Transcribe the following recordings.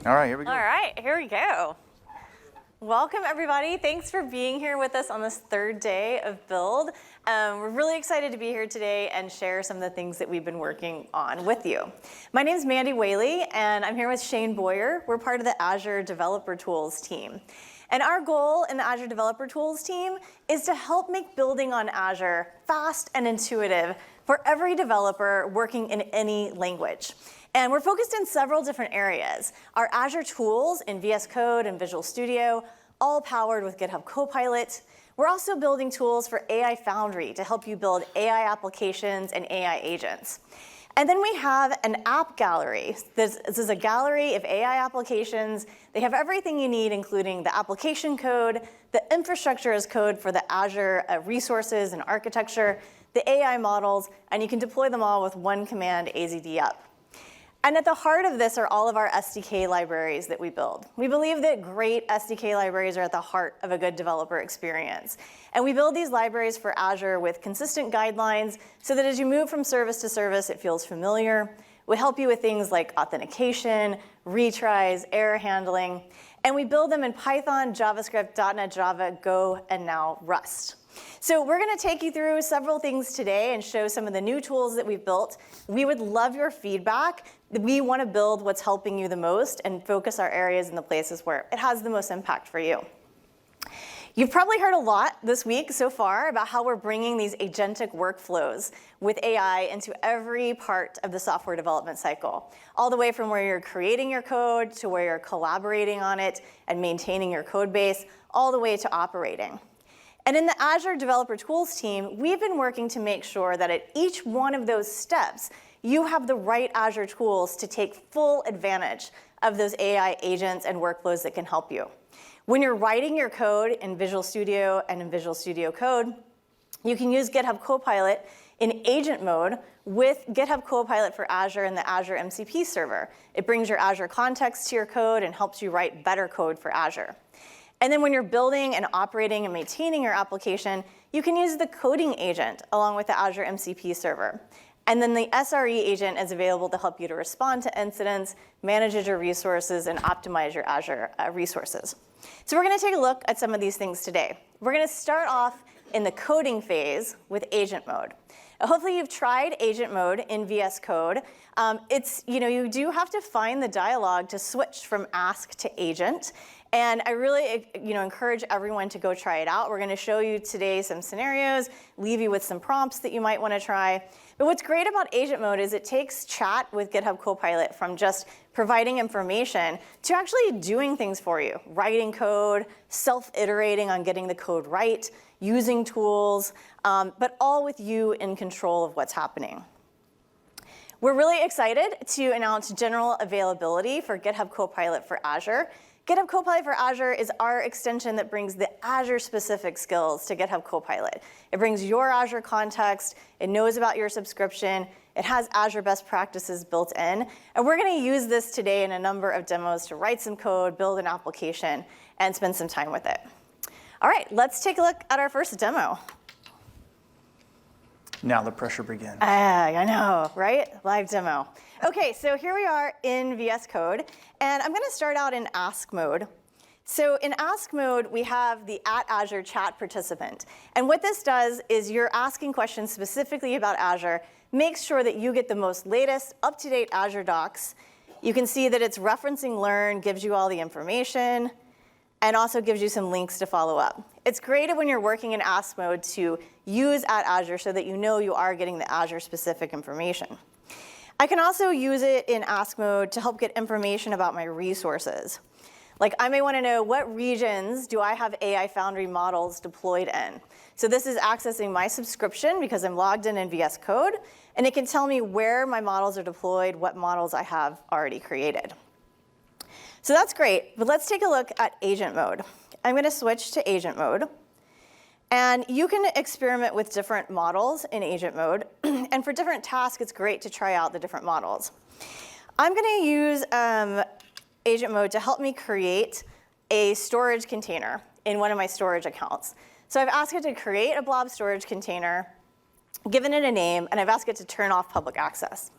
All right, here we go. All right, here we go. Welcome, everybody. Thanks for being here with us on this third day of Build. We're really excited to be here today and share some of the things that we've been working on with you. My name is Mandy Whaley, and I'm here with Shane Boyer. We're part of the Azure Developer Tools team. And our goal in the Azure Developer Tools team is to help make building on Azure fast and intuitive for every developer working in any language. And we're focused in several different areas. Our Azure tools in VS Code and Visual Studio, all powered with GitHub Copilot. We're also building tools for AI Foundry to help you build AI applications and AI agents. And then we have an app gallery. This is a gallery of AI applications. They have everything you need, including the application code, the infrastructure as code for the Azure resources and architecture, the AI models, and you can deploy them all with one command, AZD up. And at the heart of this are all of our SDK libraries that we build. We believe that great SDK libraries are at the heart of a good developer experience. And we build these libraries for Azure with consistent guidelines so that as you move from service to service, it feels familiar. We help you with things like authentication, retries, error handling. And we build them in Python, JavaScript, .NET Java, Go, and now Rust. So we're going to take you through several things today and show some of the new tools that we've built. We would love your feedback. We want to build what's helping you the most and focus our areas in the places where it has the most impact for you. You've probably heard a lot this week so far about how we're bringing these agentic workflows with AI into every part of the software development cycle, all the way from where you're creating your code to where you're collaborating on it and maintaining your code base, all the way to operating. And in the Azure Developer Tools team, we've been working to make sure that at each one of those steps, you have the right Azure tools to take full advantage of those AI agents and workflows that can help you. When you're writing your code in Visual Studio and in Visual Studio Code, you can use GitHub Copilot in agent mode with GitHub Copilot for Azure and the Azure MCP server. It brings your Azure context to your code and helps you write better code for Azure. And then when you're building and operating and maintaining your application, you can use the coding agent along with the Azure MCP server. And then the SRE agent is available to help you to respond to incidents, manage your resources, and optimize your Azure resources. So we're going to take a look at some of these things today. We're going to start off in the coding phase with agent mode. Hopefully you've tried agent mode in VS Code. You do have to find the dialog to switch from ask to agent. And I really encourage everyone to go try it out. We're going to show you today some scenarios, leave you with some prompts that you might want to try. But what's great about agent mode is it takes chat with GitHub Copilot from just providing information to actually doing things for you, writing code, self-iterating on getting the code right, using tools, but all with you in control of what's happening. We're really excited to announce general availability for GitHub Copilot for Azure. GitHub Copilot for Azure is our extension that brings the Azure-specific skills to GitHub Copilot. It brings your Azure context. It knows about your subscription. It has Azure best practices built in. And we're going to use this today in a number of demos to write some code, build an application, and spend some time with it. All right, let's take a look at our first demo. Now the pressure begins. I know, right? Live demo. OK, so here we are in VS Code. And I'm going to start out in ask mode. So in ask mode, we have the @Azure chat participant. And what this does is you're asking questions specifically about Azure. Make sure that you get the most latest, up-to-date Azure docs. You can see that it's referencing Learn, gives you all the information, and also gives you some links to follow up. It's great when you're working in ask mode to use @Azure so that you know you are getting the Azure-specific information. I can also use it in ask mode to help get information about my resources. Like I may want to know what regions do I have AI Foundry models deployed in. So this is accessing my subscription because I'm logged in VS Code, and it can tell me where my models are deployed, what models I have already created. So that's great, but let's take a look at agent mode. I'm going to switch to agent mode. And you can experiment with different models in agent mode. And for different tasks, it's great to try out the different models. I'm going to use agent mode to help me create a storage container in one of my storage accounts. So I've asked it to create a blob storage container, given it a name, and I've asked it to turn off public access.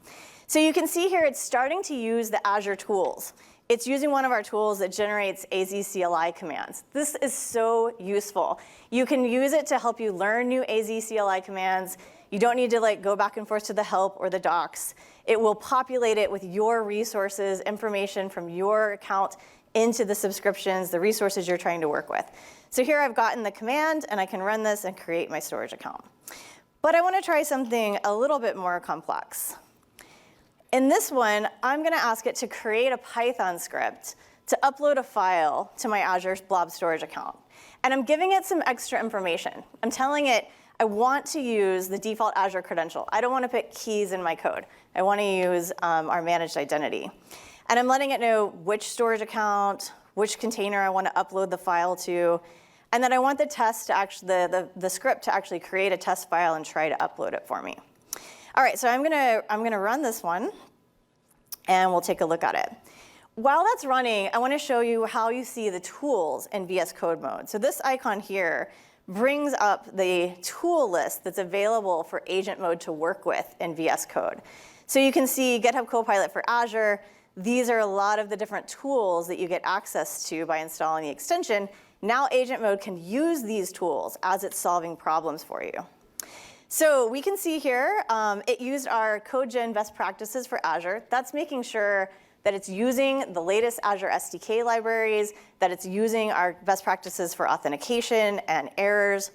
So you can see here it's starting to use the Azure tools. it's using one of our tools that generates AZ CLI commands. This is so useful. You can use it to help you learn new AZ CLI commands. You don't need to go back and forth to the help or the docs. It will populate it with your resources, information from your account into the subscriptions, the resources you're trying to work with. So here I've gotten the command, and I can run this and create my storage account. But I want to try something a little bit more complex. In this one, I'm going to ask it to create a Python script to upload a file to my Azure Blob Storage account. And I'm giving it some extra information. I'm telling it I want to use the default Azure credential. I don't want to put keys in my code. I want to use our managed identity. And I'm letting it know which storage account, which container I want to upload the file to, and then I want the test to actually, the script to actually create a test file and try to upload it for me. All right, so I'm gonna run this one, and we'll take a look at it. While that's running, I want to show you how you see the tools in VS Code mode. So this icon here brings up the tool list that's available for agent mode to work with in VS Code. So you can see GitHub Copilot for Azure. These are a lot of the different tools that you get access to by installing the extension. Now agent mode can use these tools as it's solving problems for you. So we can see here, it used our CodeGen best practices for Azure. That's making sure that it's using the latest Azure SDK libraries, that it's using our best practices for authentication and errors.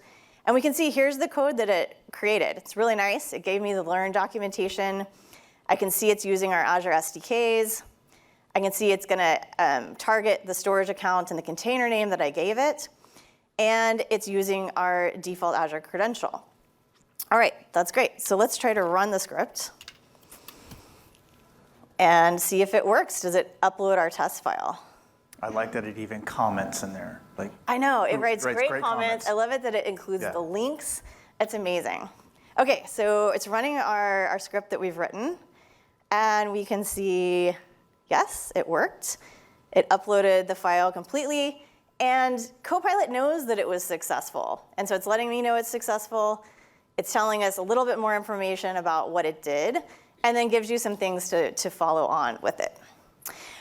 And we can see here's the code that it created. It's really nice. It gave me the Learn documentation. I can see it's using our Azure SDKs. I can see it's going to target the storage account and the container name that I gave it. And it's using our default Azure credential. All right, that's great. So let's try to run the script and see if it works. Does it upload our test file? I like that it even comments in there. I know, it writes great comments. I love it that it includes the links. It's amazing. OK, so it's running our script that we've written. And we can see, yes, it worked. It uploaded the file completely. And Copilot knows that it was successful. And so it's letting me know it's successful. It's telling us a little bit more information about what it did, and then gives you some things to follow on with it.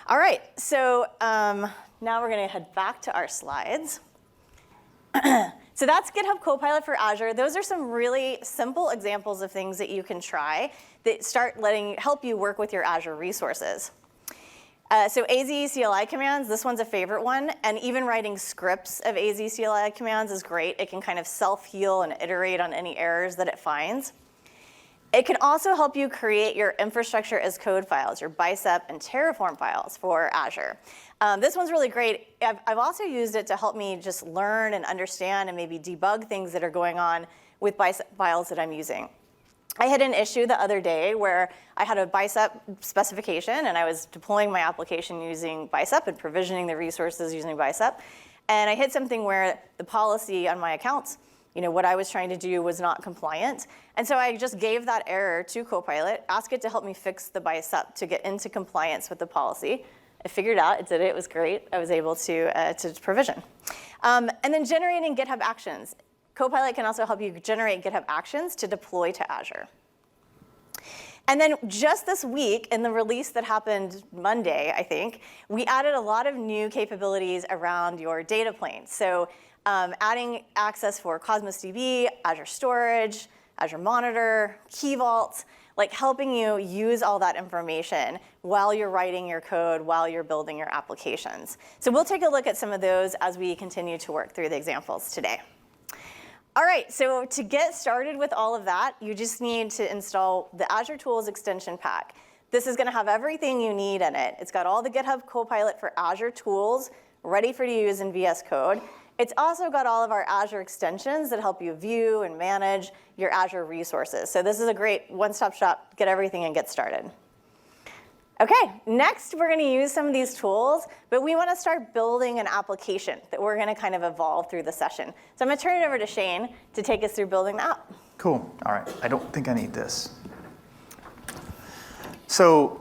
All right, so now we're going to head back to our slides. So that's GitHub Copilot for Azure. Those are some really simple examples of things that you can try that help you work with your Azure resources. So AZ CLI commands, this one's a favorite one. And even writing scripts of AZ CLI commands is great. It can kind of self-heal and iterate on any errors that it finds. It can also help you create your infrastructure as code files, your Bicep and Terraform files for Azure. This one's really great. I've also used it to help me just learn and understand and maybe debug things that are going on with Bicep files that I'm using. I had an issue the other day where I had a Bicep specification, and I was deploying my application using Bicep and provisioning the resources using Bicep. And I hit something where the policy on my accounts, what I was trying to do was not compliant. And so I just gave that error to Copilot, asked it to help me fix the Bicep to get into compliance with the policy. I figured out, it did it, it was great. I was able to provision. And then generating GitHub Actions. Copilot can also help you generate GitHub Actions to deploy to Azure. And then just this week, in the release that happened Monday, I think, we added a lot of new capabilities around your data plane. So adding access for Cosmos DB, Azure Storage, Azure Monitor, Key Vault, helping you use all that information while you're writing your code, while you're building your applications. So we'll take a look at some of those as we continue to work through the examples today. All right, so to get started with all of that, you just need to install the Azure Tools extension pack. This is going to have everything you need in it. It's got all the GitHub Copilot for Azure tools ready for you to use in VS Code. It's also got all of our Azure extensions that help you view and manage your Azure resources. So this is a great one-stop shop, get everything and get started. OK, next we're going to use some of these tools, but we want to start building an application that we're going to kind of evolve through the session. So I'm going to turn it over to Shane to take us through building the app. Cool. All right. I don't think I need this. So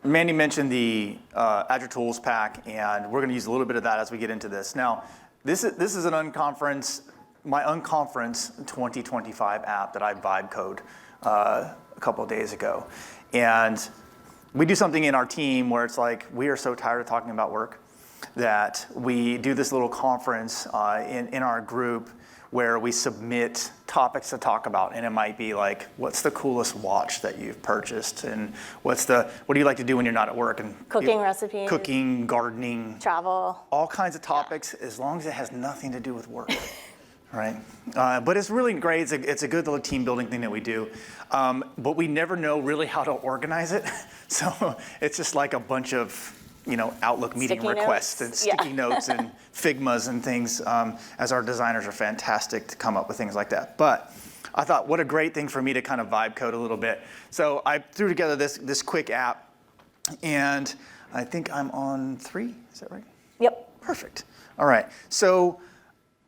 Mandy mentioned the Azure Tools pack, and we're going to use a little bit of that as we get into this. Now, this is an my Unconference 2025 app that I vibe code a couple of days ago. And we do something in our team where it's like we are so tired of talking about work that we do this little conference in our group where we submit topics to talk about, and it might be like, what's the coolest watch that you've purchased, and what do you like to do when you're not at work, and Cooking recipes. cooking, gardening, Travel. all kinds of topics, as long as it has nothing to do with work, right? But it's really great. It's a good little team building thing that we do, but we never know really how to organize it, so it's just like a bunch of Outlook meeting Sticky requests notes. and sticky notes and Figmas and things, as our designers are fantastic to come up with things like that. But I thought, what a great thing for me to kind of vibe code a little bit. So I threw together this quick app, and I think I'm on 3, is that right? Yep. Perfect. All right, so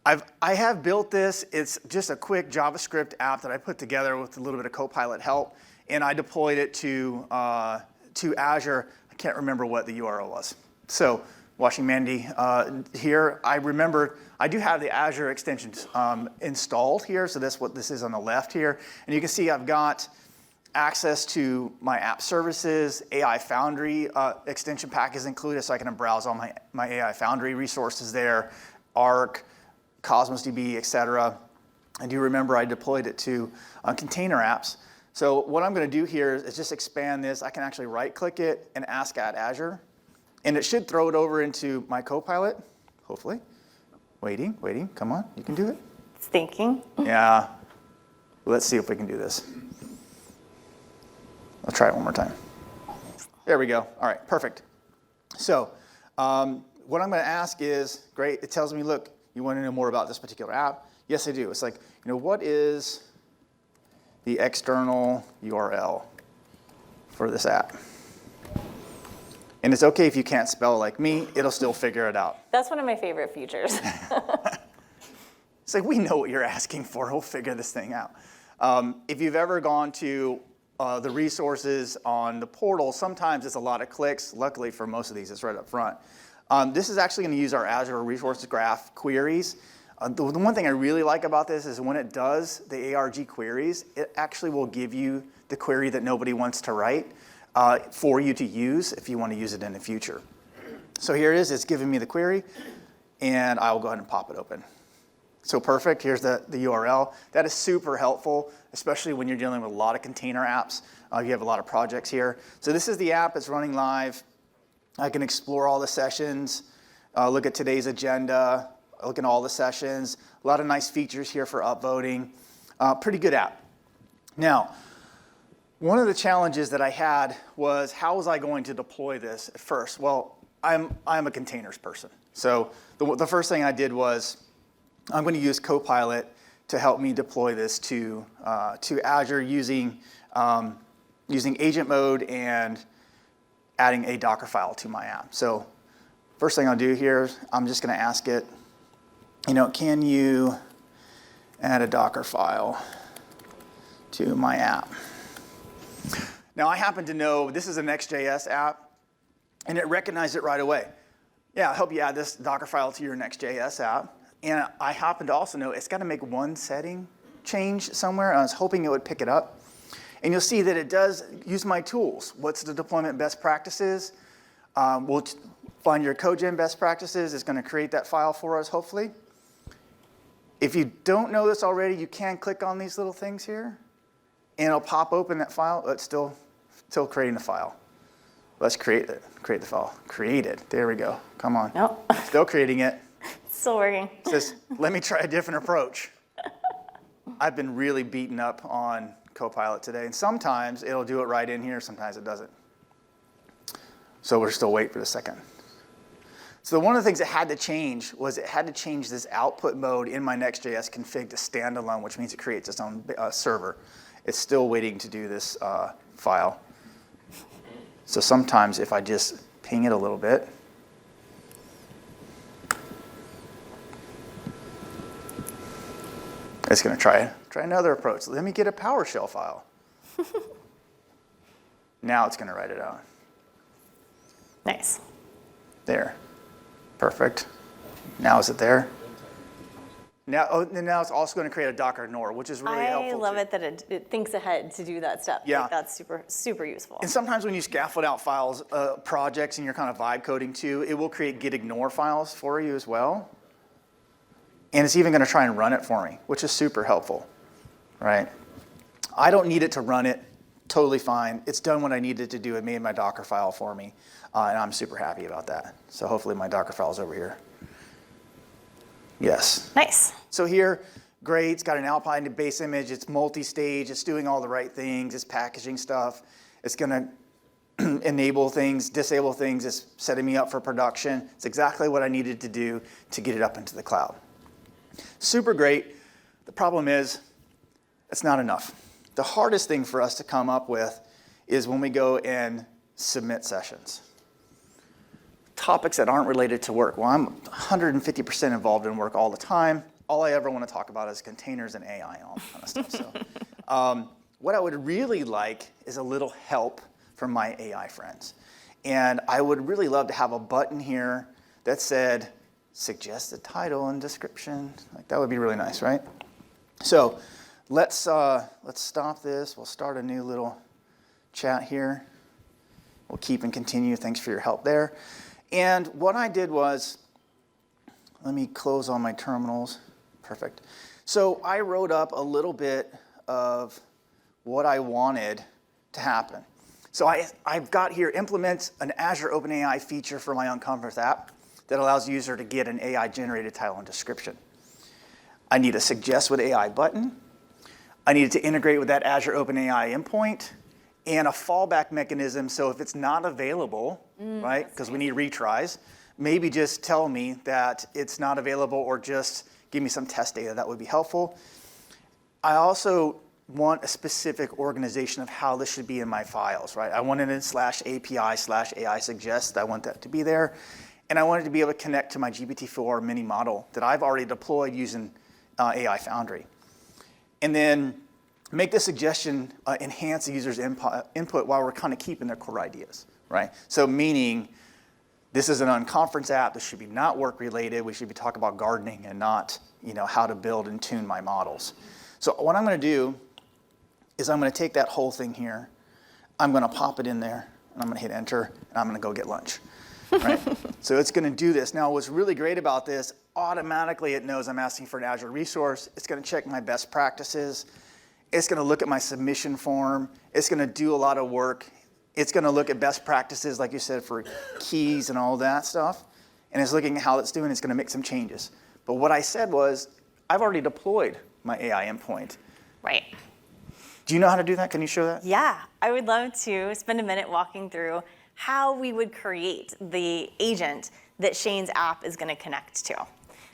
I have built this. It's just a quick JavaScript app that I put together with a little bit of Copilot help, and I deployed it to Azure. I can't remember what the URL was. So watching Mandy here, I remember I do have the Azure extensions installed here. So that's what this is on the left here. And you can see I've got access to my app services. AI Foundry extension pack is included, so I can browse all my AI Foundry resources there, Arc, Cosmos DB, et cetera. I do remember I deployed it to container apps. So what I'm going to do here is just expand this. I can actually right-click it and ask at Azure, and it should throw it over into my Copilot, hopefully. Waiting, come on, you can do it. It's thinking. Yeah, let's see if we can do this. I'll try it one more time. There we go. All right, perfect. So what I'm going to ask is, great, it tells me, look, you want to know more about this particular app? Yes, I do. It's like, what is the external URL for this app? And it's okay if you can't spell like me, it'll still figure it out. That's one of my favorite features. It's like, we know what you're asking for, we'll figure this thing out. If you've ever gone to the resources on the portal, sometimes it's a lot of clicks. Luckily for most of these, it's right up front. This is actually going to use our Azure Resources Graph queries. The one thing I really like about this is when it does the ARG queries, it actually will give you the query that nobody wants to write for you to use if you want to use it in the future. So here it is. It's giving me the query, and I will go ahead and pop it open. So perfect. Here's the URL. That is super helpful, especially when you're dealing with a lot of container apps. You have a lot of projects here. So this is the app. It's running live. I can explore all the sessions, look at today's agenda, look at all the sessions. A lot of nice features here for upvoting. Pretty good app. Now, one of the challenges that I had was, how was I going to deploy this at first? Well, I'm a containers person. So the first thing I did was, I'm going to use Copilot to help me deploy this to Azure using agent mode and adding a Docker file to my app. So first thing I'll do here, I'm just going to ask it, can you add a Docker file to my app? Now, I happen to know this is a Next.js app, and it recognized it right away. Yeah, I'll help you add this Docker file to your Next.js app. And I happen to also know it's got to make one setting change somewhere. I was hoping it would pick it up. And you'll see that it does use my tools. What's the deployment best practices? We'll find your CodeGen best practices. It's going to create that file for us, hopefully. If you don't know this already, you can click on these little things here, and it'll pop open that file. It's still creating the file. Let's create it. Create the file. Create it. There we go. Come on. Nope. Still creating it. Still working. It says, let me try a different approach. I've been really beaten up on Copilot today, and sometimes it'll do it right in here, sometimes it doesn't. So we're still waiting for the second. So one of the things that had to change was it had to change this output mode in my Next.js config to standalone, which means it creates its own server. It's still waiting to do this file. So sometimes if I just ping it a little bit, it's going to try another approach. Let me get a PowerShell file. Now it's going to write it out. Nice. There. Perfect. Now is it there? And now it's also going to create a Docker Ignore, which is really helpful. I love too. it that it thinks ahead to do that step. Yeah. Like, that's super, super useful. And sometimes when you scaffold out files, projects, and you're kind of vibe coding too, it will create git ignore files for you as well. And it's even going to try and run it for me, which is super helpful, right? I don't need it to run it, totally fine. It's done what I needed to do. It made my Docker file for me, and I'm super happy about that. So hopefully my Docker file is over here. Yes. Nice. So here, great, it's got an Alpine base image, it's multi-stage, it's doing all the right things, it's packaging stuff, it's gonna enable things, disable things, it's setting me up for production. It's exactly what I needed to do to get it up into the cloud. Super great. The problem is, it's not enough. The hardest thing for us to come up with is when we go and submit sessions. Topics that aren't related to work. Well, I'm 150% involved in work all the time. All I ever want to talk about is containers and AI and all that kind of stuff. So what I would really like is a little help from my AI friends. And I would really love to have a button here that said, suggest a title and description. Like, that would be really nice, right? So let's stop this. We'll start a new little chat here. We'll keep and continue. Thanks for your help there. And what I did was, let me close all my terminals. Perfect. So I wrote up a little bit of what I wanted to happen. So I've got here, implement an Azure OpenAI feature for my Uncomfort app that allows the user to get an AI-generated title and description. I need a suggest with AI button. I needed to integrate with that Azure OpenAI endpoint, and a fallback mechanism, so if it's not available, right, because we need retries, maybe just tell me that it's not available or just give me some test data. That would be helpful. I also want a specific organization of how this should be in my files, right? I want it in /API/AI suggest. I want that to be there. And I want it to be able to connect to my GPT-4 mini model that I've already deployed using AI Foundry. And then make the suggestion enhance the user's input while we're kind of keeping their core ideas, right? So meaning, this is an unconference app. This should be not work related. We should be talking about gardening and not, how to build and tune my models. So what I'm going to do is I'm going to take that whole thing here. I'm going to pop it in there, and I'm going to hit enter, and I'm going to go get lunch. Right? So it's going to do this. Now, what's really great about this, automatically it knows I'm asking for an Azure resource. It's going to check my best practices. It's going to look at my submission form. It's going to do a lot of work. It's going to look at best practices, like you said, for keys and all that stuff. And it's looking at how it's doing. It's going to make some changes. But what I said was, I've already deployed my AI endpoint. Right. Do you know how to do that? Can you show that? Yeah, I would love to spend a minute walking through how we would create the agent that Shane's app is going to connect to.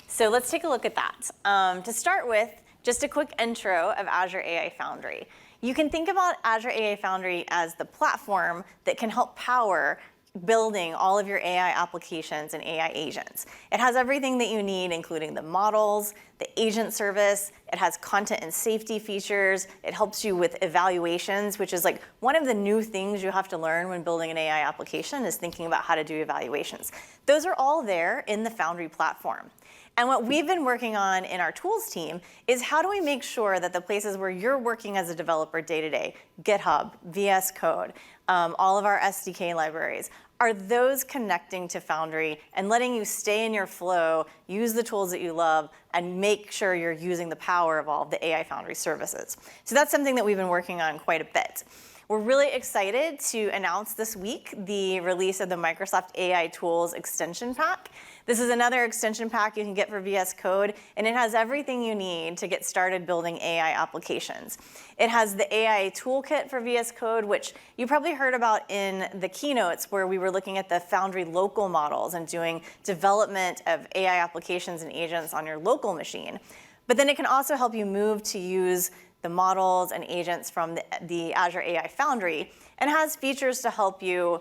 So let's take a look at that. To start with, just a quick intro of Azure AI Foundry. You can think about Azure AI Foundry as the platform that can help power building all of your AI applications and AI agents. It has everything that you need, including the models, the agent service. It has content and safety features. It helps you with evaluations, which is like one of the new things you have to learn when building an AI application is thinking about how to do evaluations. Those are all there in the Foundry platform. And what we've been working on in our tools team is how do we make sure that the places where you're working as a developer day to day, GitHub, VS Code, all of our SDK libraries, are those connecting to Foundry and letting you stay in your flow, use the tools that you love, and make sure you're using the power of all of the AI Foundry services. So that's something that we've been working on quite a bit. We're really excited to announce this week the release of the Microsoft AI Tools Extension Pack. This is another extension pack you can get for VS Code, and it has everything you need to get started building AI applications. It has the AI Toolkit for VS Code, which you probably heard about in the keynotes where we were looking at the Foundry local models and doing development of AI applications and agents on your local machine. But then it can also help you move to use the models and agents from the Azure AI Foundry, and has features to help you,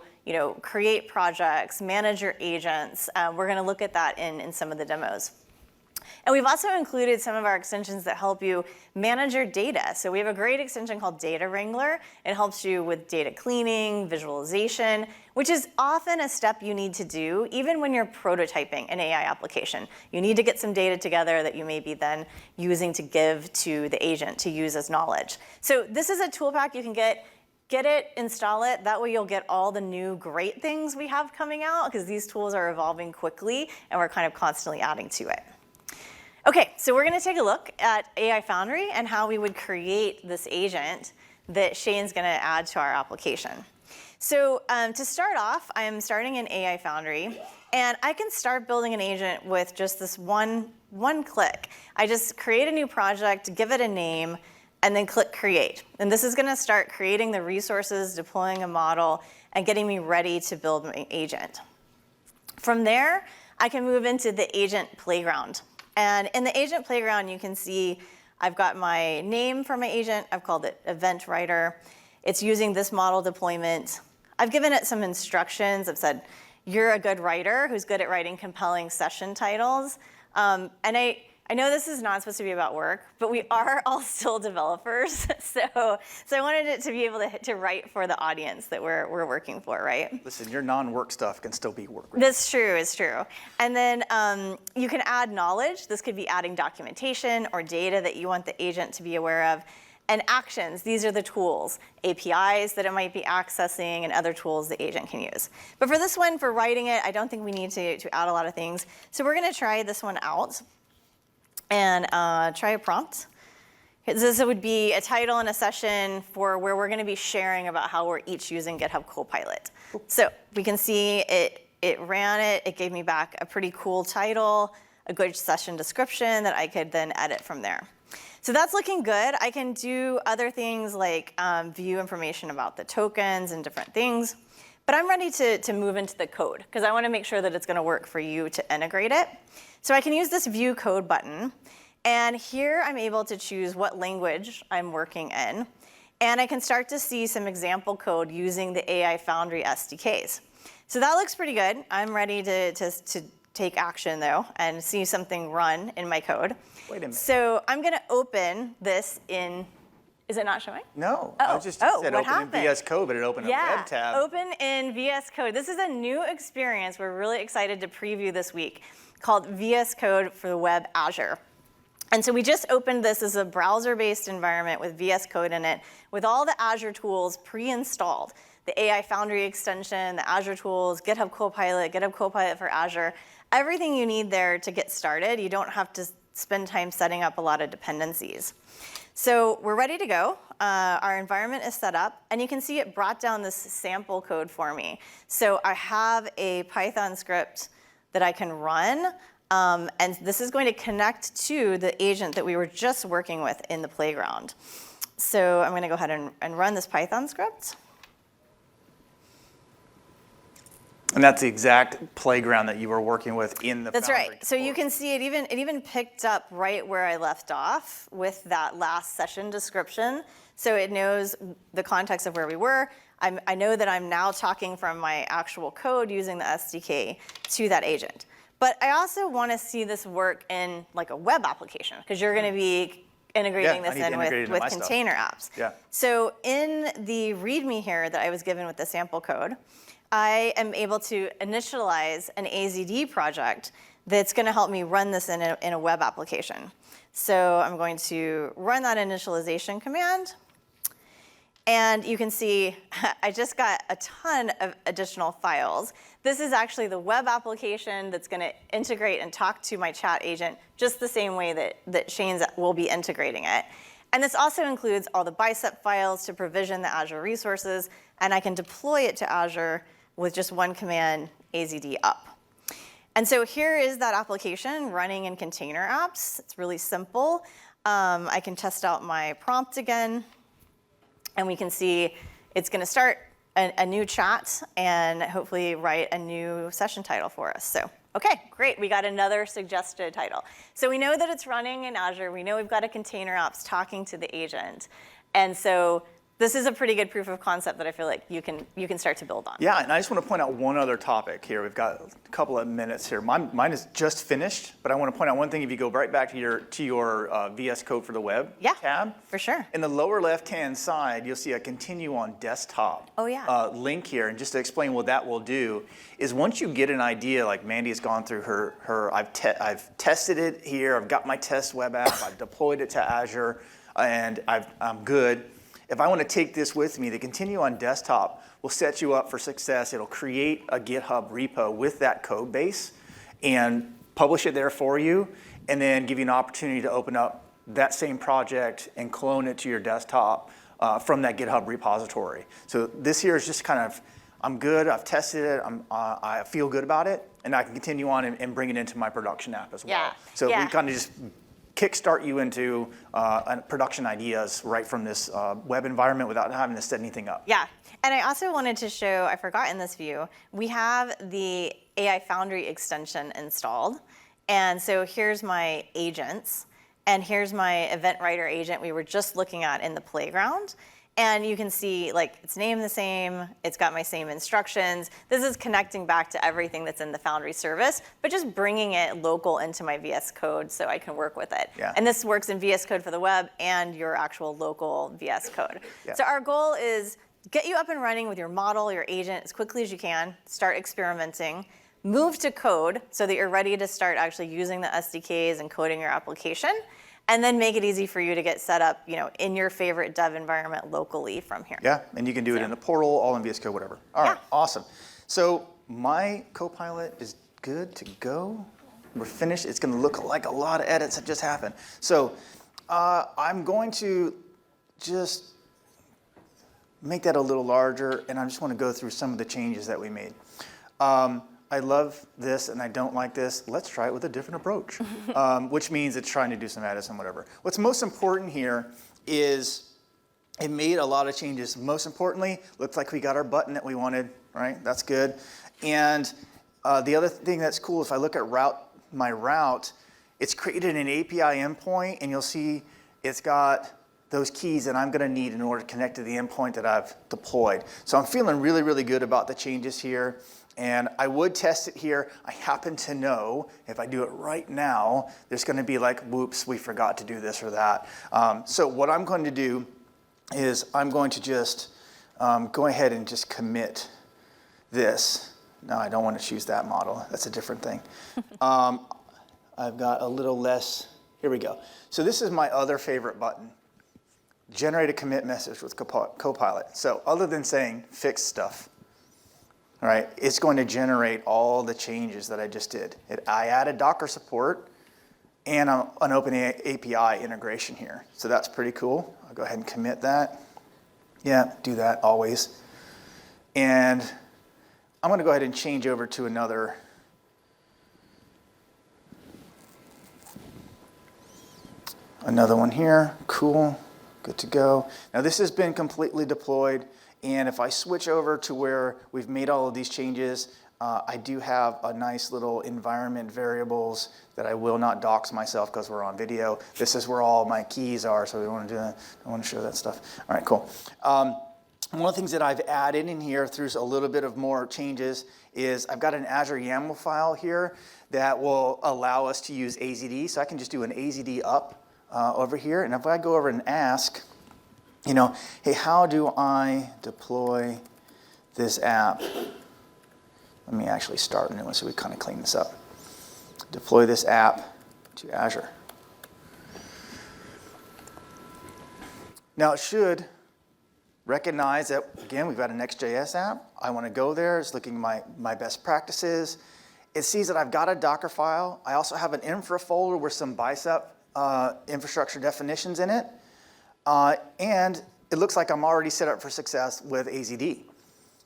create projects, manage your agents. We're going to look at that in some of the demos. And we've also included some of our extensions that help you manage your data. So we have a great extension called Data Wrangler. It helps you with data cleaning, visualization, which is often a step you need to do even when you're prototyping an AI application. You need to get some data together that you may be then using to give to the agent to use as knowledge. So this is a tool pack you can get it, install it. That way you'll get all the new great things we have coming out, because these tools are evolving quickly and we're kind of constantly adding to it. Okay, so we're going to take a look at AI Foundry and how we would create this agent that Shane's going to add to our application. So to start off, I'm starting in AI Foundry, and I can start building an agent with just this one click. I just create a new project, give it a name, and then click Create. And this is going to start creating the resources, deploying a model, and getting me ready to build my agent. From there, I can move into the agent playground. And in the agent playground, you can see I've got my name for my agent. I've called it Event Writer. It's using this model deployment. I've given it some instructions. I've said, you're a good writer who's good at writing compelling session titles. And I know this is not supposed to be about work, but we are all still developers. So I wanted it to be able to write for the audience that we're working for, right? Listen, your non-work stuff can still be work. That's true, it's true. And then you can add knowledge. This could be adding documentation or data that you want the agent to be aware of. And actions, these are the tools, APIs that it might be accessing, and other tools the agent can use. But for this one, for writing it, I don't think we need to add a lot of things. So we're going to try this one out and try a prompt. This would be a title and a session for where we're going to be sharing about how we're each using GitHub Copilot. So we can see it ran it. It gave me back a pretty cool title, a good session description that I could then edit from there. So that's looking good. I can do other things like view information about the tokens and different things. But I'm ready to move into the code, because I want to make sure that it's going to work for you to integrate it. So I can use this View Code button. And here I'm able to choose what language I'm working in. And I can start to see some example code using the AI Foundry SDKs. So that looks pretty good. I'm ready to take action, though, and see something run in my code. Wait a minute. So I'm going to open this in, is it not showing? No, Oh. I just Oh, said what open in happened? VS Code, but it opened a web tab. Open in VS Code. This is a new experience we're really excited to preview this week called VS Code for the Web Azure. And so we just opened this as a browser-based environment with VS Code in it, with all the Azure tools pre-installed. The AI Foundry extension, the Azure tools, GitHub Copilot for Azure, everything you need there to get started. You don't have to spend time setting up a lot of dependencies. So we're ready to go. Our environment is set up, and you can see it brought down this sample code for me. So I have a Python script that I can run, and this is going to connect to the agent that we were just working with in the playground. So I'm going to go ahead and run this Python script. And that's the exact playground that you were working with in the That's Foundry right. So you portal. can see it even picked up right where I left off with that last session description. So it knows the context of where we were. I know that I'm now talking from my actual code using the SDK to that agent. But I also want to see this work in like a web application, because you're going to be integrating Yeah, I this need to in integrate it with into my stuff. container apps. Yeah. So in the README here that I was given with the sample code, I am able to initialize an AZD project that's going to help me run this in a web application. So I'm going to run that initialization command. And you can see I just got a ton of additional files. This is actually the web application that's going to integrate and talk to my chat agent just the same way that Shane's will be integrating it. And this also includes all the bicep files to provision the Azure resources, and I can deploy it to Azure with just one command, AZD up. And so here is that application running in container apps. It's really simple. I can test out my prompt again, and we can see it's going to start a new chat and hopefully write a new session title for us. So, okay, great. We got another suggested title. So we know that it's running in Azure. We know we've got a container apps talking to the agent. And so this is a pretty good proof of concept that I feel like you can start to build on. Yeah, and I just want to point out one other topic here. We've got a couple of minutes here. Mine is just finished, but I want to point out one thing. If you go right back to your VS Code for the Web tab, for sure. in the lower left-hand side, you'll see a continue on desktop link here. And just to explain what that will do is once you get an idea, like Mandy has gone through I've tested it here. I've got my test web app. I've deployed it to Azure, and I'm good. If I want to take this with me, the continue on desktop will set you up for success. It'll create a GitHub repo with that code base and publish it there for you, and then give you an opportunity to open up that same project and clone it to your desktop from that GitHub repository. So this here is just kind of, I'm good, I've tested it, I feel good about it, and I can continue on and bring it into my production app as well. So we kind of just kickstart you into production ideas right from this web environment without having to set anything up. Yeah, and I also wanted to show, I forgot in this view, we have the AI Foundry extension installed. And so here's my agents, and here's my event writer agent we were just looking at in the playground. And you can see, like, it's named the same, it's got my same instructions. This is connecting back to everything that's in the Foundry service, but just bringing it local into my VS Code so I can work with it. And this works in VS Code for the web and your actual local VS Code. So our goal is get you up and running with your model, your agent, as quickly as you can, start experimenting, move to code so that you're ready to start actually using the SDKs and coding your application, and then make it easy for you to get set up, in your favorite dev environment locally from here. Yeah, and you can do it in the portal, all in VS Code, whatever. All right, awesome. So my Copilot is good to go. We're finished. It's going to look like a lot of edits have just happened. So I'm going to just make that a little larger, and I just want to go through some of the changes that we made. I love this and I don't like this. Let's try it with a different approach, which means it's trying to do some edits and whatever. What's most important here is it made a lot of changes. Most importantly, looks like we got our button that we wanted, right? That's good. And the other thing that's cool, if I look at my route, it's created an API endpoint, and you'll see it's got those keys that I'm going to need in order to connect to the endpoint that I've deployed. So I'm feeling really, really good about the changes here. And I would test it here. I happen to know if I do it right now, there's going to be like, whoops, we forgot to do this or that. So what I'm going to do is I'm going to just go ahead and just commit this. No, I don't want to choose that model. That's a different thing. I've got a little less. Here we go. So this is my other favorite button. Generate a commit message with Copilot. So other than saying fix stuff, all right, it's going to generate all the changes that I just did. I added Docker support and an OpenAPI integration here. So that's pretty cool. I'll go ahead and commit that. Yeah, do that always. And I'm going to go ahead and change over to another. Another one here. Cool. Good to go. Now this has been completely deployed. And if I switch over to where we've made all of these changes, I do have a nice little environment variables that I will not dox myself because we're on video. This is where all my keys are, so we don't want to do that. I want to show that stuff. All right, cool. One of the things that I've added in here through a little bit of more changes is I've got an Azure YAML file here that will allow us to use AZD. So I can just do an AZD up over here. And if I go over and ask, hey, how do I deploy this app? Let me actually start a new one so we kind of clean this up. Deploy this app to Azure. Now it should recognize that, again, we've got a Next.js app. I want to go there. It's looking at my best practices. It sees that I've got a Docker file. I also have an infra folder with some bicep infrastructure definitions in it. And it looks like I'm already set up for success with AZD.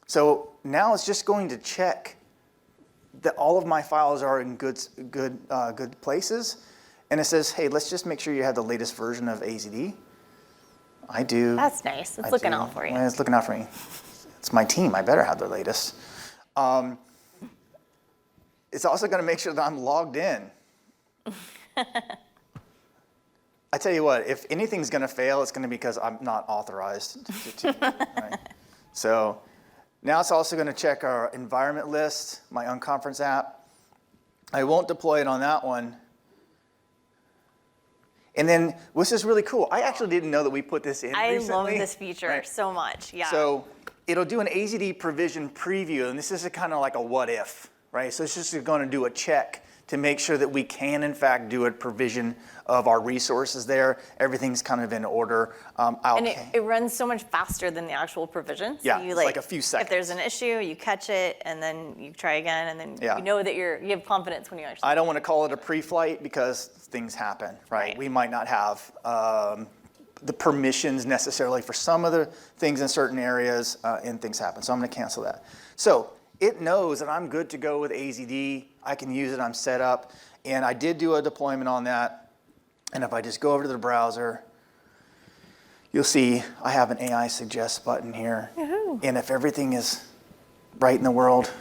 So now it's just going to check that all of my files are in good places. And it says, hey, let's just make sure you have the latest version of AZD. I do. That's nice. It's looking out for you. Well, it's looking out for me. It's my team. I better have the latest. It's also going to make sure that I'm logged in. I tell you what, if anything's going to fail, it's going to be because I'm not authorized to right? So now it's also going to check our environment list, my Unconference app. I won't deploy it on that one. And then, this is really cool. I actually didn't know that we put this in recently. I love this feature right? so much, yeah. So it'll do an AZD provision preview, and this is kind of like a what if, right? So it's just going to do a check to make sure that we can, in fact, do a provision of our resources there. Everything's kind of in order. And it runs so much faster than the actual provision. So Yeah, you, it's like a few seconds. If there's an issue, you catch it, and then you try again, and then Yeah. you know that you have confidence when you actually. I don't want to call it a pre-flight because things happen, right? Right. We might not have the permissions necessarily for some of the things in certain areas, and things happen. So I'm going to cancel that. So it knows that I'm good to go with AZD. I can use it. I'm set up. And I did do a deployment on that. And if I just go over to the browser, you'll see I have an AI suggest button here. Woohoo. And if everything is right in the world,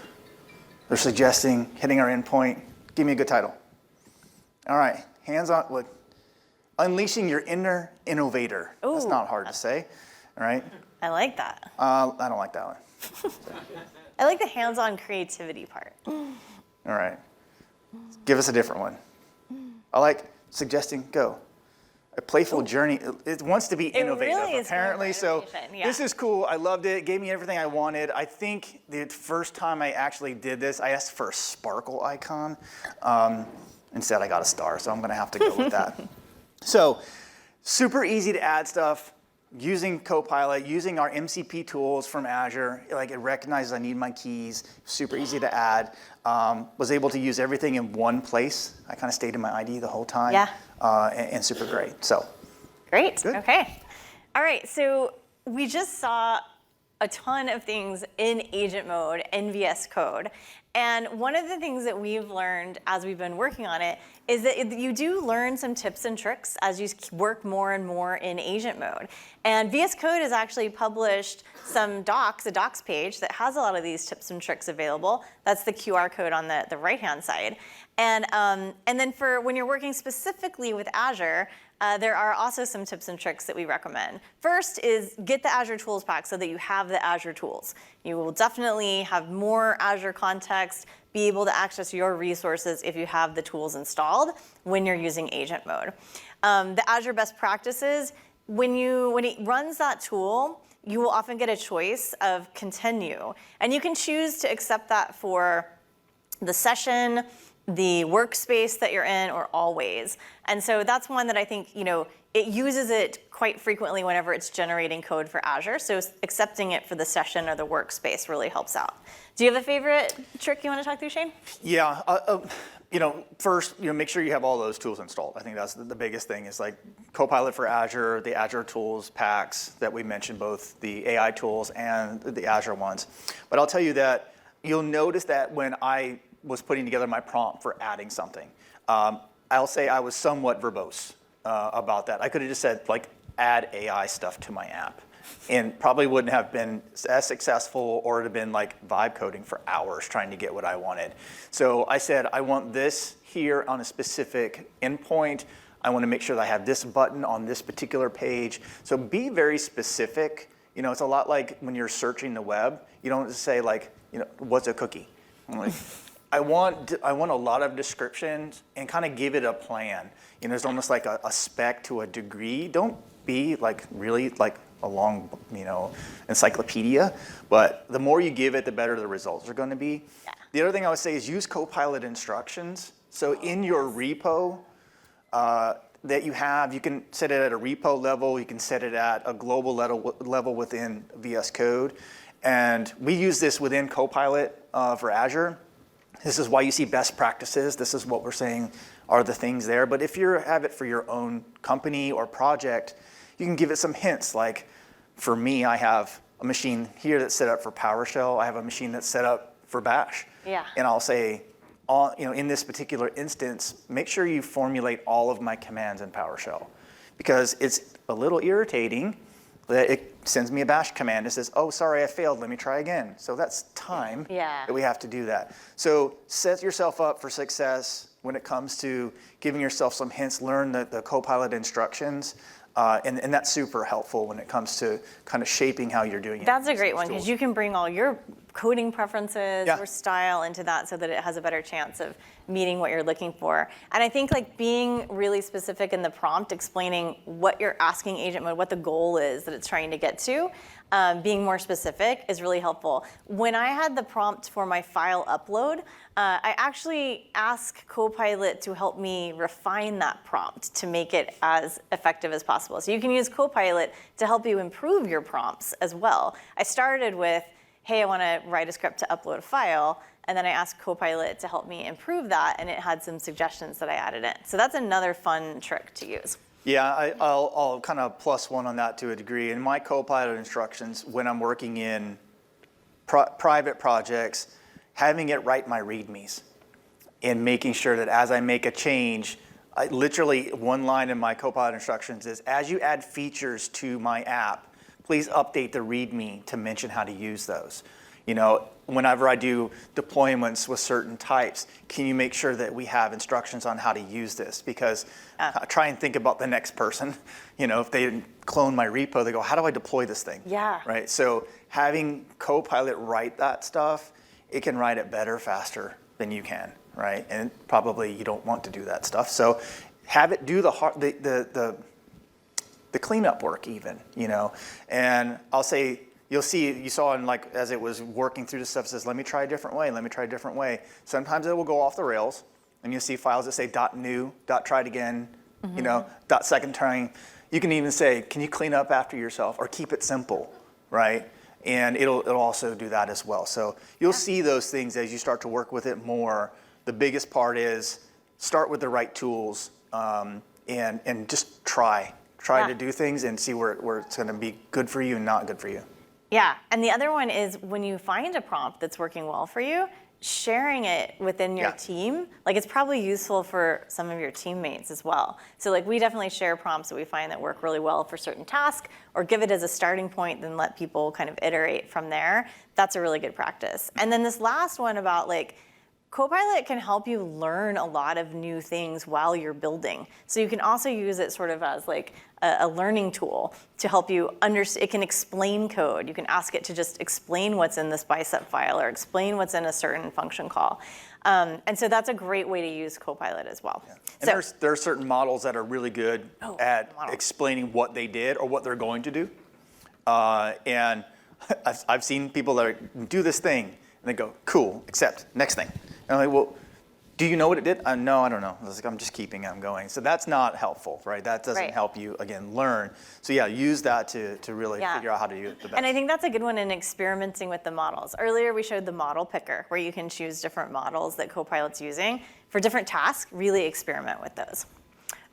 they're suggesting hitting our endpoint. Give me a good title. All right, hands-on, look, unleashing your inner innovator. That's Ooh. not hard to say, all right? I like that. I don't like that one. I like the hands-on creativity part. All right, give us a different one. I like suggesting go. A playful journey. It wants to be innovative, really is going apparently. for So innovation, yeah. this is cool. I loved it. It gave me everything I wanted. I think the first time I actually did this, I asked for a sparkle icon. Instead, I got a star, so I'm going to have to go with that. So super easy to add stuff using Copilot, using our MCP tools from Azure. Like, it recognizes I need my keys. Super easy to add. Was able to use everything in one place. I kind of stayed in my ID the whole time. Yeah. And super great. So Great. Good. Okay. All right. So we just saw a ton of things in agent mode in VS Code. And one of the things that we've learned as we've been working on it is that you do learn some tips and tricks as you work more and more in agent mode. And VS Code has actually published some docs, a docs page that has a lot of these tips and tricks available. That's the QR code on the right-hand side. And then for when you're working specifically with Azure, there are also some tips and tricks that we recommend. First is get the Azure Tools Pack so that you have the Azure tools. You will definitely have more Azure context, be able to access your resources if you have the tools installed when you're using agent mode. The Azure best practices, when it runs that tool, you will often get a choice of continue. And you can choose to accept that for the session, the workspace that you're in, or always. And so that's one that I think, it uses it quite frequently whenever it's generating code for Azure. So accepting it for the session or the workspace really helps out. Do you have a favorite trick you want to talk through, Shane? yeah, first, make sure you have all those tools installed. I think that's the biggest thing is like Copilot for Azure, the Azure Tools Packs that we mentioned, both the AI tools and the Azure ones. But I'll tell you that you'll notice that when I was putting together my prompt for adding something, I'll say I was somewhat verbose about that. I could have just said, like, add AI stuff to my app, and probably wouldn't have been as successful, or it would have been like vibe coding for hours trying to get what I wanted. So I said, I want this here on a specific endpoint. I want to make sure that I have this button on this particular page. So be very specific. It's a lot like when you're searching the web. You don't just say like, what's a cookie? I'm like, I want a lot of descriptions and kind of give it a plan. There's almost like a spec to a degree. Don't be like really like a long, encyclopedia, but the more you give it, the better the results are going to be. Yeah. The other thing I would say is use Copilot instructions. So in your repo that you have, you can set it at a repo level. You can set it at a global level within VS Code. And we use this within Copilot for Azure. This is why you see best practices. This is what we're saying are the things there. But if you have it for your own company or project, you can give it some hints. Like for me, I have a machine here that's set up for PowerShell. I have a machine that's set up for Bash. Yeah. And I'll say, in this particular instance, make sure you formulate all of my commands in PowerShell, because it's a little irritating that it sends me a bash command and says, oh, sorry, I failed, let me try again. So that's time Yeah. that we have to do that. So set yourself up for success. when it comes to giving yourself some hints, learn the Copilot instructions. And that's super helpful when it comes to kind of shaping how you're doing it. That's a great one because you can bring all your coding preferences Yeah. or style into that so that it has a better chance of meeting what you're looking for. And I think like being really specific in the prompt, explaining what you're asking agent mode, what the goal is that it's trying to get to, being more specific is really helpful. When I had the prompt for my file upload, I actually asked Copilot to help me refine that prompt to make it as effective as possible. So you can use Copilot to help you improve your prompts as well. I started with, hey, I want to write a script to upload a file, and then I asked Copilot to help me improve that, and it had some suggestions that I added in. So that's another fun trick to use. Yeah, I'll kind of plus one on that to a degree. In my Copilot instructions, when I'm working in private projects, having it write my READMEs and making sure that as I make a change, literally one line in my Copilot instructions is, as you add features to my app, please update the README to mention how to use those. You know, whenever I do deployments with certain types, can you make sure that we have instructions on how to use this? Because I try and think about the next person. You know, if they clone my repo, they go, how do I deploy this thing? Yeah. Right, so having Copilot write that stuff, it can write it better, faster than you can, right? And probably you don't want to do that stuff. So have it do the cleanup work even, you know? And I'll say, you saw in like, as it was working through the stuff, it says, let me try a different way, let me try a different way. Sometimes it will go off the rails, and you'll see files that say .new, .try it again, you know, .second trying. You can even say, can you clean up after yourself, or keep it simple, right? And it'll also do that as well. So you'll see those things as you start to work with it more. The biggest part is start with the right tools, and just try to do things and see where it's going to be good for you and not good for you. Yeah, and the other one is when you find a prompt that's working well for you, sharing it within your team. Like it's probably useful for some of your teammates as well. So like we definitely share prompts that we find that work really well for certain tasks, or give it as a starting point, then let people kind of iterate from there. That's a really good practice. And then this last one about like, Copilot can help you learn a lot of new things while you're building. So you can also use it sort of as like a learning tool to help you understand. It can explain code. You can ask it to just explain what's in this bicep file or explain what's in a certain function call. And so that's a great way to use Copilot as well. Yeah. And so, there are certain models that are really good at explaining what they did or what they're going to do. And I've seen people that do this thing, and they go, cool, accept, next thing. And I'm like, well, do you know what it did? No, I don't know. I was like, I'm just keeping it, I'm going. So that's not helpful, right? That doesn't help you, again, learn. So yeah, use that to really figure out how to do it the best. And I think that's a good one in experimenting with the models. Earlier we showed the model picker, where you can choose different models that Copilot's using for different tasks. Really experiment with those.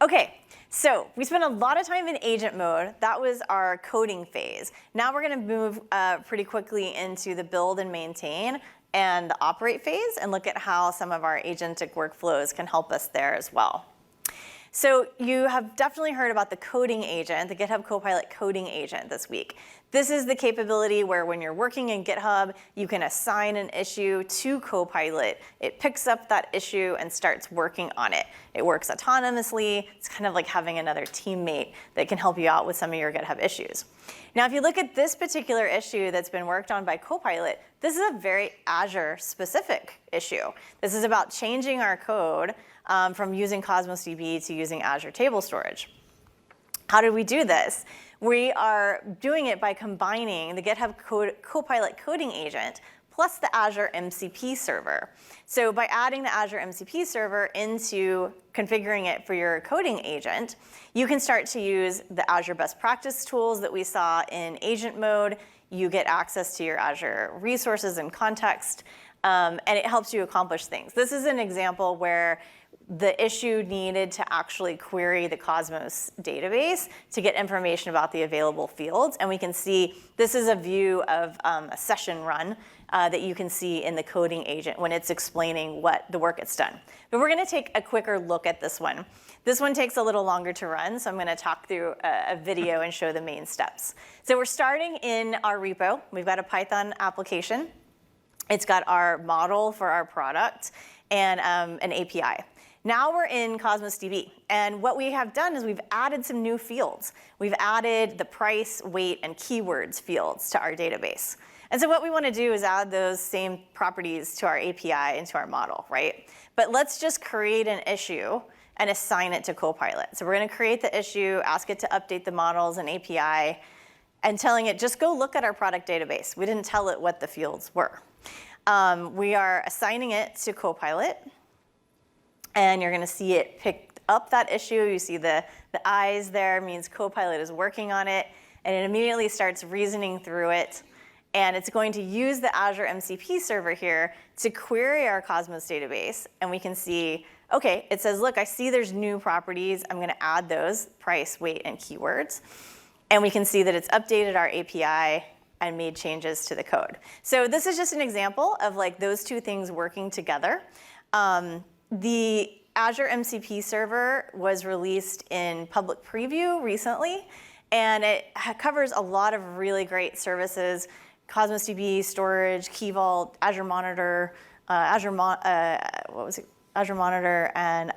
Okay, so we spent a lot of time in agent mode. That was our coding phase. Now we're gonna move pretty quickly into the build and maintain and the operate phase, and look at how some of our agentic workflows can help us there as well. So you have definitely heard about the coding agent, the GitHub Copilot coding agent this week. This is the capability where when you're working in GitHub, you can assign an issue to Copilot. It picks up that issue and starts working on it. It works autonomously. It's kind of like having another teammate that can help you out with some of your GitHub issues. Now, if you look at this particular issue that's been worked on by Copilot, this is a very Azure-specific issue. This is about changing our code from using Cosmos DB to using Azure Table Storage. How did we do this? We are doing it by combining the GitHub Copilot coding agent plus the Azure MCP server. So by adding the Azure MCP server into configuring it for your coding agent, you can start to use the Azure best practice tools that we saw in agent mode. You get access to your Azure resources and context, and it helps you accomplish things. This is an example where the issue needed to actually query the Cosmos database to get information about the available fields. And we can see this is a view of a session run that you can see in the coding agent when it's explaining what the work it's done. But we're gonna take a quicker look at this one. This one takes a little longer to run, so I'm gonna talk through a video and show the main steps. So we're starting in our repo. We've got a Python application. It's got our model for our product and an API. Now we're in Cosmos DB, and what we have done is we've added some new fields. We've added the price, weight, and keywords fields to our database. And so what we want to do is add those same properties to our API and to our model, right? But let's just create an issue and assign it to Copilot. So we're going to create the issue, ask it to update the models and API, and telling it, just go look at our product database. We didn't tell it what the fields were. We are assigning it to Copilot, and you're going to see it pick up that issue. You see the eyes there means Copilot is working on it, and it immediately starts reasoning through it. And it's going to use the Azure MCP server here to query our Cosmos database. And we can see, OK, it says, look, I see there's new properties. I'm going to add those, price, weight, and keywords. And we can see that it's updated our API and made changes to the code. So this is just an example of like those two things working together. The Azure MCP server was released in public preview recently, and it covers a lot of really great services: Cosmos DB, storage, Key Vault, Azure Monitor, Azure Monitor, and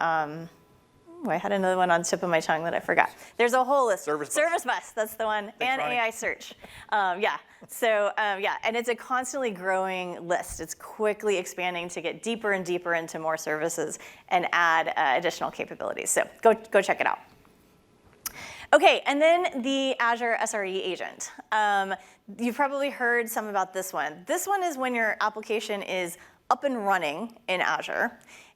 I had another one on the tip of my tongue that I forgot. There's a whole list. Service Bus. Service Bus, that's the one, and Ronnie. AI Search. And it's a constantly growing list. It's quickly expanding to get deeper and deeper into more services and add additional capabilities. So go check it out. Okay, and then the Azure SRE agent. You've probably heard some about this one. This one is when your application is up and running in Azure,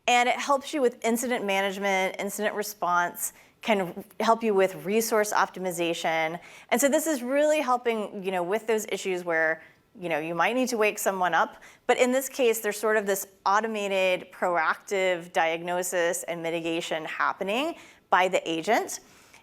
and it helps you with incident management, incident response, can help you with resource optimization. And so this is really helping, with those issues where, you might need to wake someone up. But in this case, there's sort of this automated, proactive diagnosis and mitigation happening by the agent.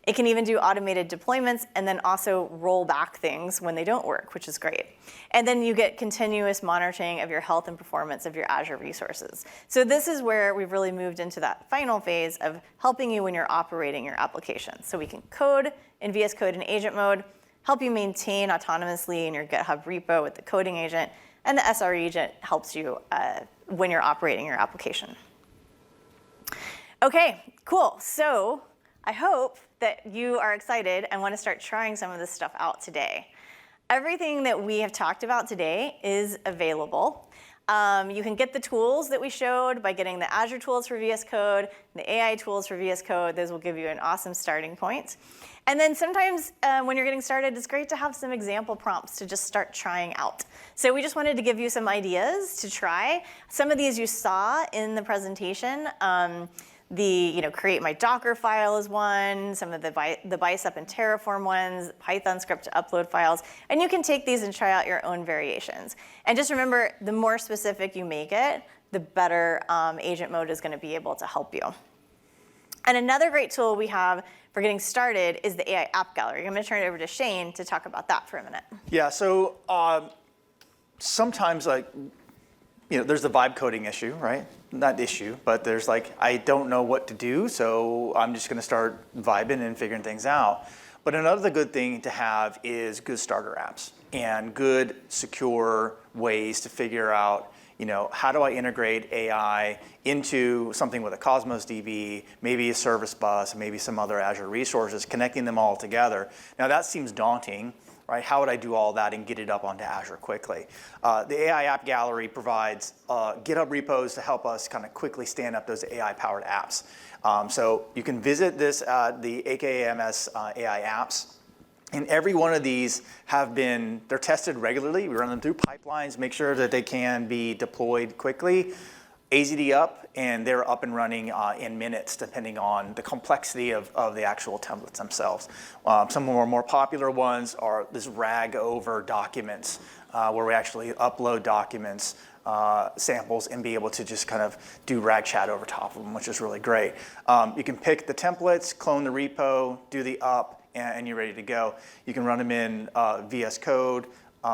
It can even do automated deployments and then also roll back things when they don't work, which is great. And then you get continuous monitoring of your health and performance of your Azure resources. So this is where we've really moved into that final phase of helping you when you're operating your application. So we can code in VS Code in agent mode, help you maintain autonomously in your GitHub repo with the coding agent, and the SRE agent helps you when you're operating your application. Okay, cool. So I hope that you are excited and want to start trying some of this stuff out today. Everything that we have talked about today is available. You can get the tools that we showed by getting the Azure tools for VS Code, the AI tools for VS Code. Those will give you an awesome starting point. And then sometimes when you're getting started, it's great to have some example prompts to just start trying out. So we just wanted to give you some ideas to try. Some of these you saw in the presentation. The create my Docker file is one, some of the Bicep and Terraform ones, Python script to upload files, and you can take these and try out your own variations. And just remember, the more specific you make it, the better agent mode is going to be able to help you. And another great tool we have for getting started is the AI App Gallery. I'm going to turn it over to Shane to talk about that for a minute. Yeah, so sometimes there's the vibe coding issue, right? Not issue, but there's I don't know what to do, so I'm just gonna start vibing and figuring things out. But another good thing to have is good starter apps and good, secure ways to figure out, how do I integrate AI into something with a Cosmos DB, maybe a service bus, maybe some other Azure resources, connecting them all together. Now that seems daunting. Right? How would I do all that and get it up onto Azure quickly? The AI App Gallery provides GitHub repos to help us kind of quickly stand up those AI-powered apps. So you can visit this, the AKAMS AI apps. And every one of these they're tested regularly. We run them through pipelines, make sure that they can be deployed quickly. AZD up, and they're up and running in minutes, depending on the complexity of the actual templates themselves. Some of our more popular ones are this RAG over documents, where we actually upload documents, samples, and be able to just kind of do RAG chat over top of them, which is really great. You can pick the templates, clone the repo, do the up, and you're ready to go. You can run them in VS Code.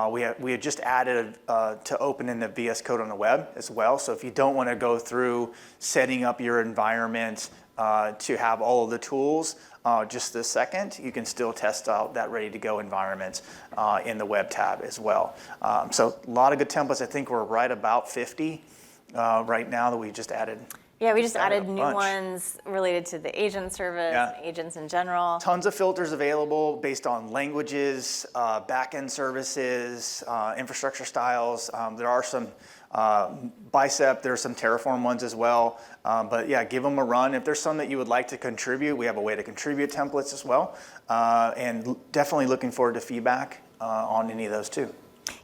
We had just added to open in the VS Code on the web as well. So if you don't want to go through setting up your environment to have all of the tools just this second, you can still test out that ready to go environment in the web tab as well. So a lot of good templates. I think we're right about 50 right now that we just added. Yeah, we just added a new bunch. ones related to the agent service, Yeah. and agents in general. Tons of filters available based on languages, back-end services, infrastructure styles. There are some Bicep, there's some Terraform ones as well. But yeah, give them a run. If there's some that you would like to contribute, we have a way to contribute templates as well. And definitely looking forward to feedback on any of those too.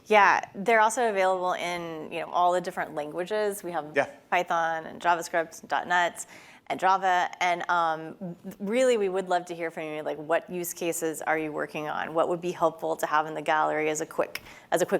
Yeah, they're also available in all the different languages. We have Yeah. Python and JavaScript, .NET, and Java. And really, we would love to hear from you. Like, what use cases are you working on? What would be helpful to have in the gallery as a quick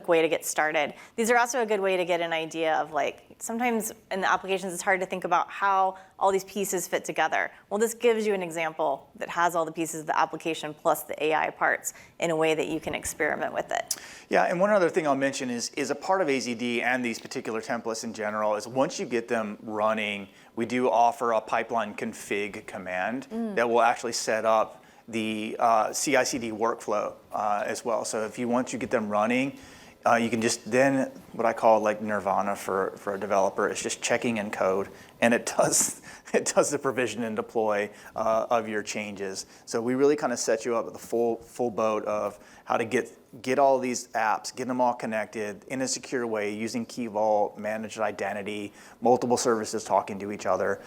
way to get started? These are also a good way to get an idea of, like, sometimes in the applications it's hard to think about how all these pieces fit together. Well, this gives you an example that has all the pieces of the application plus the AI parts in a way that you can experiment with it. Yeah, and one other thing I'll mention is a part of AZD and these particular templates in general is once you get them running, we do offer a pipeline config command that will actually set up the CI/CD workflow as well. So if you once you get them running, you can just then, what I call like nirvana for a developer, is just checking in code, and it does the provision and deploy of your changes. So we really kind of set you up with the full boat of how to get all these apps, get them all connected in a secure way using Key Vault, managed identity, multiple services talking to each other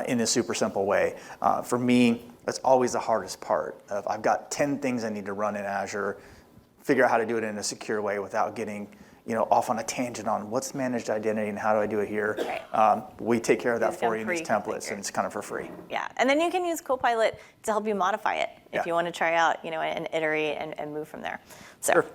in a super simple way. For me, that's always the hardest part. I've got 10 things I need to run in Azure, figure out how to do it in a secure way without getting off on a tangent on what's managed identity and how do I do it here. Right. We take care of that These for come you in these templates, pre-configured. and it's kind of for free. Yeah, and then you can use Copilot to help you modify it if Yeah. you want to try out, and iterate and move from there. So, Sure.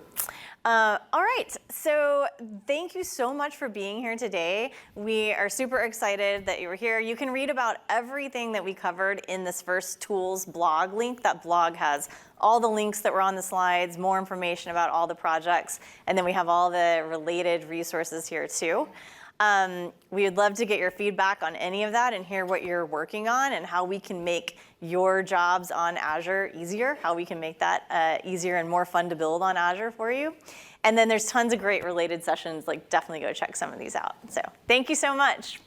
all right. So thank you so much for being here today. We are super excited that you were here. You can read about everything that we covered in this first tools blog link. That blog has all the links that were on the slides, more information about all the projects, and then we have all the related resources here too. We would love to get your feedback on any of that and hear what you're working on and how we can make your jobs on Azure easier, how we can make that easier and more fun to build on Azure for you. And then there's tons of great related sessions, like definitely go check some of these out. So thank you so much.